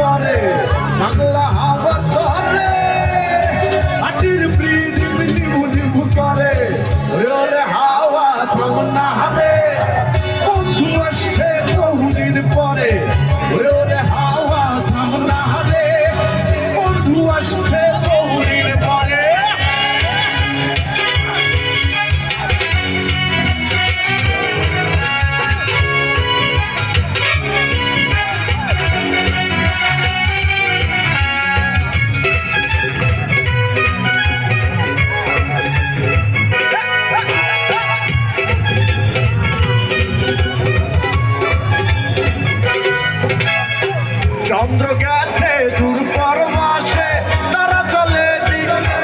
করে বাংলা হাওয়া করে মাটির পৃথিবী নিবু নিবু করে ওরে হাওয়া থামনা হবে বন্ধু আসছে বহুদিন পরে ওরে হাওয়া থামনা হবে বন্ধু আসছে বহুদিন পরে চন্দ্র গেছে দূর পরমাসে তারা চলে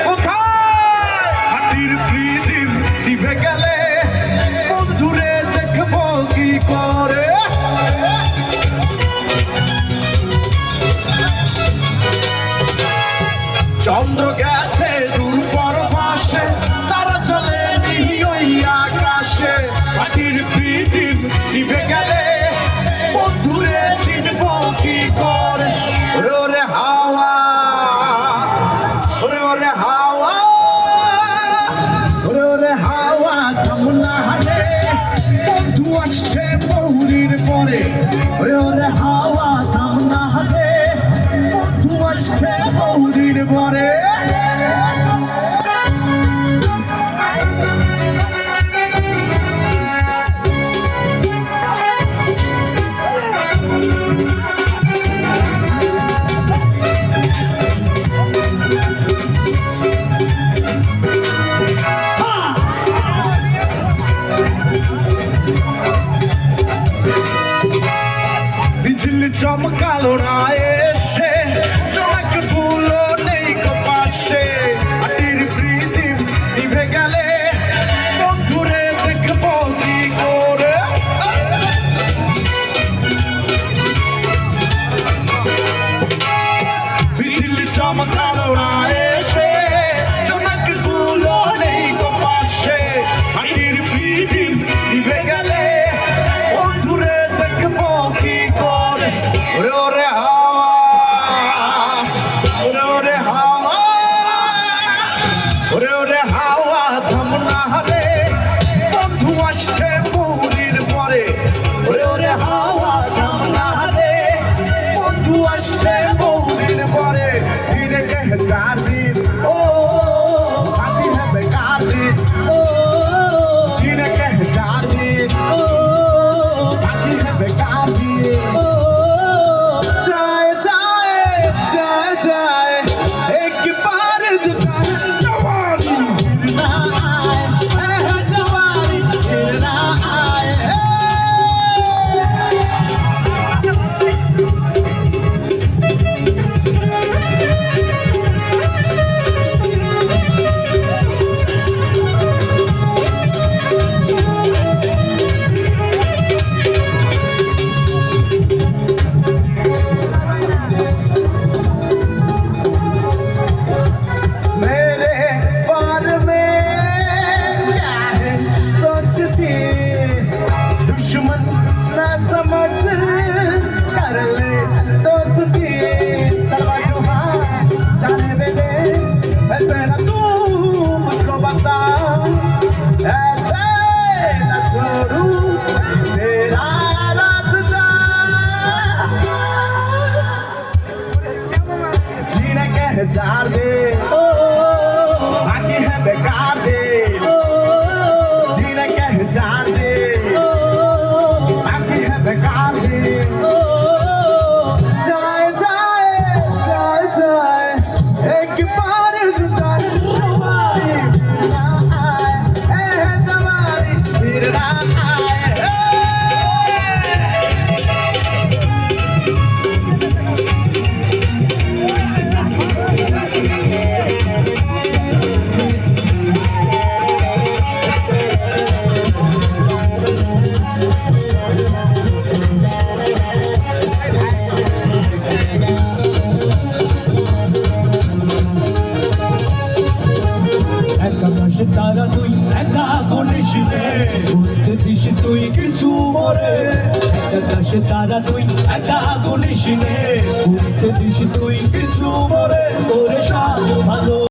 কোথায় মাটির পৃথিবী দিবে গেলে বন্ধুরে দেখবো কি করে চন্দ্র গেছে দূর পরমাসে তারা চলে ওই আকাশে মাটির পৃথিবী দিবে গেলে বন্ধুরে চিনব কি করে ওরে হাওয়া ওরে হাওয়া ওরে হাওয়া থামনা হালে বন্ধু আসছে বহুদিন পরে ওরে হাওয়া থামনা হালে বন্ধু আসছে বহুদিন পরে বিজলি চমকালো না এসে জনক ফুলো নেই কপাশে মাটির পৃথিবী নিভে গেলে বন্ধুরে দেখবো কি করে বিজলি চমকালো না এসে জনক ফুলো নেই কপাশে মাটির পৃথিবী নিভে গেলে বন্ধুরে দেখবো কি করে ওরে হাওয়া ওরে হাওয়া ওরে হাওয়া থামনা হবে বন্ধু আসছে বহুদিন পরে ওরে হাওয়া থামনা হবে বন্ধু আসছে বহুদিন পরে চিনে কে চার দিন ও বাকি হবে কার দিন ও চিনে কে চার দিন ও বাকি হবে কার দিন दुश्मन ना समझ कर ले दोस्ती चलवा जुहा जाने दे ऐसे ना तू मुझको बता ऐसे ना छोड़ू तेरा रास्ता जीने के हजार दे बाकी है बेकार दे जीने के हजार दे बेकार दे जाए जाए जाए जाए एक बार जो जाए जवानी फिर ना आए जवानी फिर ना आए তারা তুই একা করিস রে ঘুরতে দিস তুই কিছু মরে আকাশে তারা তুই একা করিস রে দিস তুই কিছু